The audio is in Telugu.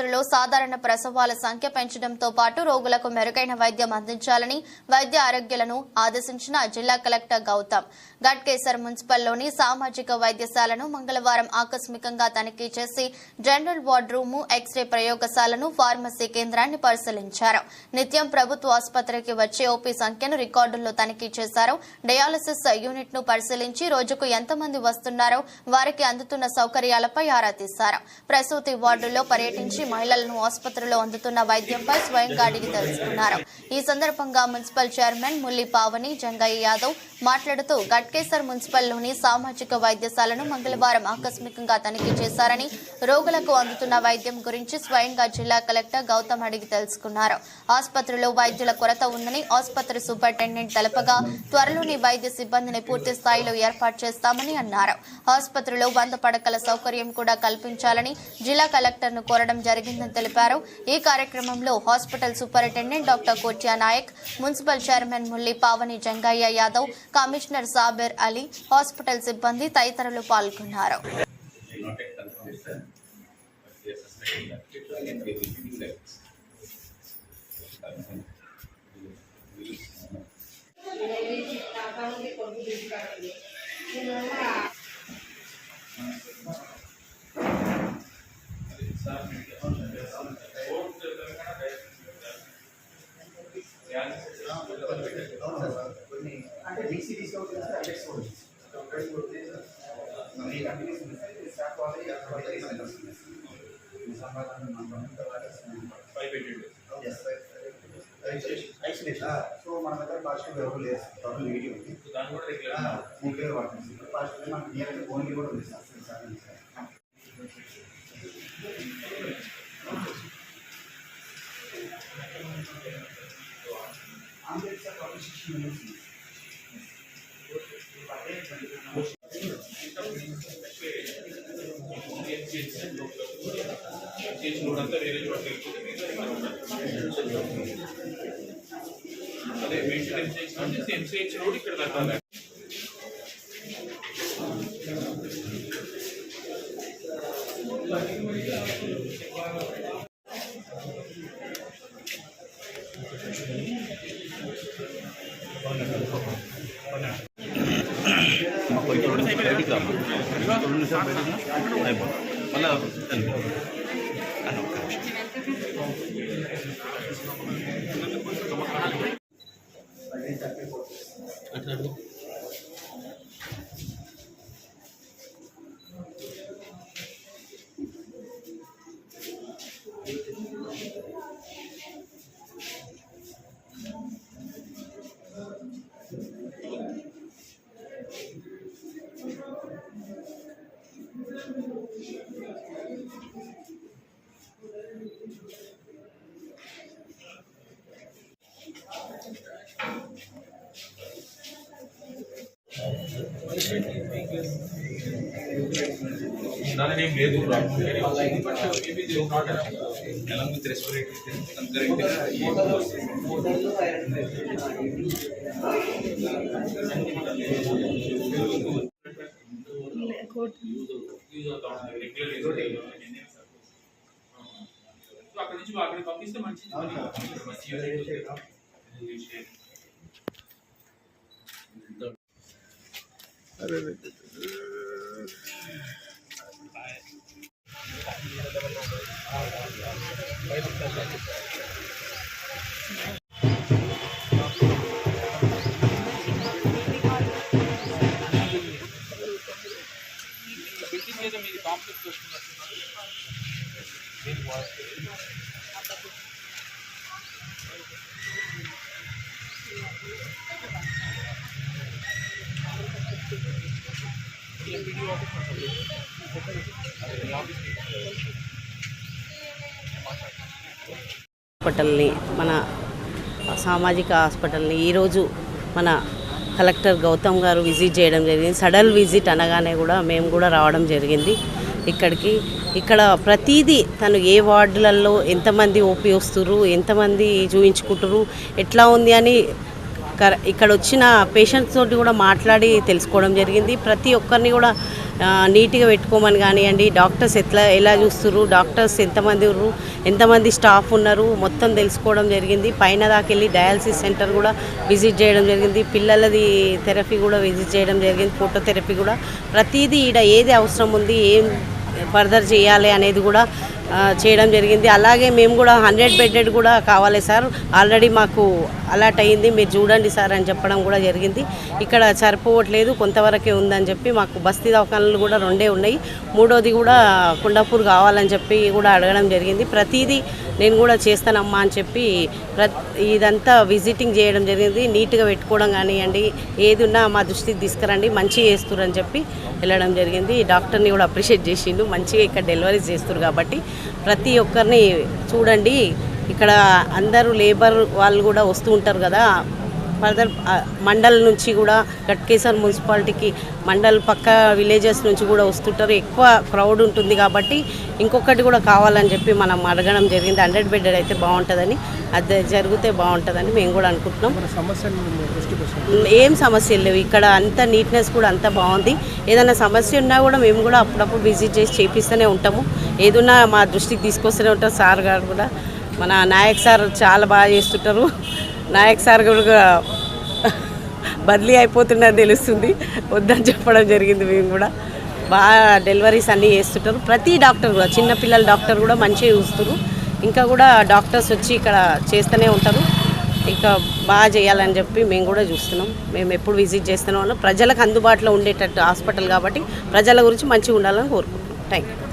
ఆసుపత్రిలో సాధారణ ప్రసవాల సంఖ్య పెంచడంతో పాటు రోగులకు మెరుగైన వైద్యం అందించాలని వైద్య ఆరోగ్యాలను ఆదేశించిన జిల్లా కలెక్టర్ గౌతమ్. గట్కేసర్ మున్సిపల్లోని సామాజిక వైద్యశాలను మంగళవారం ఆకస్మికంగా తనిఖీ చేసి జనరల్ వార్డ్ రూము, ఎక్స్రే ప్రయోగశాలను, ఫార్మసీ కేంద్రాన్ని పరిశీలించారు. నిత్యం ప్రభుత్వ ఆసుపత్రికి వచ్చే ఓపీ సంఖ్యను రికార్డుల్లో తనిఖీ చేశారు. డయాలసిస్ యూనిట్ ను పరిశీలించి రోజుకు ఎంతమంది వస్తున్నారో వారికి అందుతున్న సౌకర్యాలపై ఆరా తీశారు. ప్రసూతి వార్డుల్లో పర్యటించి మహిళలను ఆసుపత్రిలో అందుతున్న వైద్యంపై స్వయంగా అడిగి తెలుసుకున్నారు. ఈ సందర్భంగా మున్సిపల్ చైర్మన్ ముల్లి పావని జంగయ్య యాదవ్ మాట్లాడుతూ గట్కేసర్ మున్సిపల్లోని సామాజిక వైద్యశాలను మంగళవారం ఆకస్మికంగా తనిఖీ చేశారని, రోగులకు అందుతున్న వైద్యం గురించి స్వయంగా జిల్లా కలెక్టర్ గౌతమ్ అడిగి తెలుసుకున్నారు. ఆసుపత్రిలో వైద్యుల కొరత ఉందని ఆసుపత్రి సూపరింటెండెంట్ తెలపగా త్వరలోని వైద్య సిబ్బందిని పూర్తి స్థాయిలో ఏర్పాటు చేస్తామని అన్నారు. ఆసుపత్రిలో 100 పడకల సౌకర్యం కూడా కల్పించాలని జిల్లా కలెక్టర్ ను కోరడం జరిగిందని తెలిపారు. ఈ కార్యక్రమంలో hospital superintendent doctor Kotya Nayak, municipal chairman Mulli Pavani Jangaiah Yadav, commissioner Sabir Ali, hospital సిబ్బంది తదితరులు పాల్గొన్నారు. సో మన దగ్గర పాజిటివ్ ఎవరు లేదు, టోటల్ నెగిటివ్ ఉంది. నెగిటివ్ వాడుతుంది. పాజిటివ్ మనకి నియర్ ఓన్లీ కూడా ఉంది సార్. అదే మెయింటెనెన్స్ చేసిన ఎంసీహెచ్ రోడ్ ఇక్కడ తగ్గాలి. Name లేదు along with respiratory concurrent అక్కడ నుంచి అక్కడ పంపిస్తే మంచిది. బిల్డింగ్ మీద మీరు కాంప్లెక్స్ వస్తున్నారు. హాస్పిటల్ని, మన సామాజిక హాస్పిటల్ని ఈరోజు మన కలెక్టర్ గౌతమ్ గారు విజిట్ చేయడం జరిగింది. సడల్ విజిట్ అనగానే కూడా మేము కూడా రావడం జరిగింది ఇక్కడికి. ఇక్కడ ప్రతిదీ తను ఏ వార్డులలో ఎంతమంది ఓపీ వస్తురు, ఎంతమంది చూయించుకుంటారు, ఎట్లా ఉంది అని ఇక్కడ వచ్చిన పేషెంట్స్ తోటి కూడా మాట్లాడి తెలుసుకోవడం జరిగింది. ప్రతి ఒక్కరిని కూడా నీట్గా పెట్టుకోమని కానివ్వండి, డాక్టర్స్ ఎలా చూస్తున్నారు, డాక్టర్స్ ఎంతమంది స్టాఫ్ ఉన్నారు మొత్తం తెలుసుకోవడం జరిగింది. పైన దాకెళ్ళి డయాలసిస్ సెంటర్ కూడా విజిట్ చేయడం జరిగింది. పిల్లలది థెరపీ కూడా విజిట్ చేయడం జరిగింది, ఫోటోథెరపీ కూడా. ప్రతిదీ ఈడ ఏది అవసరం ఉంది, ఏం ఫర్దర్ చేయాలి అనేది కూడా చేయడం జరిగింది. అలాగే మేము కూడా 100 బెడ్డెడ్ కూడా కావాలి సార్, ఆల్రెడీ మాకు అలాట్ అయ్యింది, మీరు చూడండి సార్ అని చెప్పడం కూడా జరిగింది. ఇక్కడ సరిపోవట్లేదు, కొంతవరకే ఉందని చెప్పి మాకు బస్తీ దవాఖానాలు కూడా 2 ఉన్నాయి, 3వది కూడా కొండాపూర్ కావాలని చెప్పి కూడా అడగడం జరిగింది. ప్రతిదీ నేను కూడా చేస్తానమ్మా అని చెప్పి ఇదంతా విజిటింగ్ చేయడం జరిగింది. నీట్గా పెట్టుకోవడం కానివ్వండి, ఏది ఉన్నా మా దృష్టికి తీసుకురండి, మంచిగా చేస్తున్నారు చెప్పి వెళ్ళడం జరిగింది. డాక్టర్ని కూడా అప్రిషియేట్ చేసిండు, మంచిగా ఇక్కడ డెలివరీస్ చేస్తారు కాబట్టి ప్రతి ఒక్కరిని చూడండి. ఇక్కడ అందరూ లేబర్ వాళ్ళు కూడా వస్తూ ఉంటారు కదా, ఫర్దర్ మండల్ నుంచి కూడా గట్కేసర్ మున్సిపాలిటీకి మండల్ పక్క విలేజెస్ నుంచి కూడా వస్తుంటారు, ఎక్కువ క్రౌడ్ ఉంటుంది కాబట్టి ఇంకొకటి కూడా కావాలని చెప్పి మనం అడగడం జరిగింది. 100 బెడ్డెడ్ అయితే బాగుంటుందని, అది జరిగితే బాగుంటుందని మేము కూడా అనుకుంటున్నాం. ఏం సమస్యలు లేవు ఇక్కడ, అంత నీట్నెస్ కూడా అంత బాగుంది. ఏదైనా సమస్య ఉన్నా కూడా మేము కూడా అప్పుడప్పుడు విజిట్ చేసి చేపిస్తూనే ఉంటాము, ఏదున్నా మా దృష్టికి తీసుకొస్తూనే ఉంటారు. సార్ గారు కూడా, మన నాయక్ సార్ చాలా బాగా చేస్తుంటారు. నాయక్ సార్ కూడా బదిలీ అయిపోతున్నది తెలుస్తుంది, వద్దని చెప్పడం జరిగింది. మేము కూడా బాగా డెలివరీస్ అన్నీ చేస్తుంటారు. ప్రతి డాక్టర్ కూడా, చిన్నపిల్లల డాక్టర్ కూడా మంచిగా చూస్తారు. ఇంకా కూడా డాక్టర్స్ వచ్చి ఇక్కడ చేస్తూనే ఉంటారు. ఇంకా బాగా చేయాలని చెప్పి మేము కూడా చూస్తున్నాం. మేము ఎప్పుడు విజిట్ చేస్తూనే ఉన్నాం. ప్రజలకు అందుబాటులో ఉండేటట్టు హాస్పిటల్ కాబట్టి ప్రజల గురించి మంచిగా ఉండాలని కోరుకుంటున్నాం. Thank you.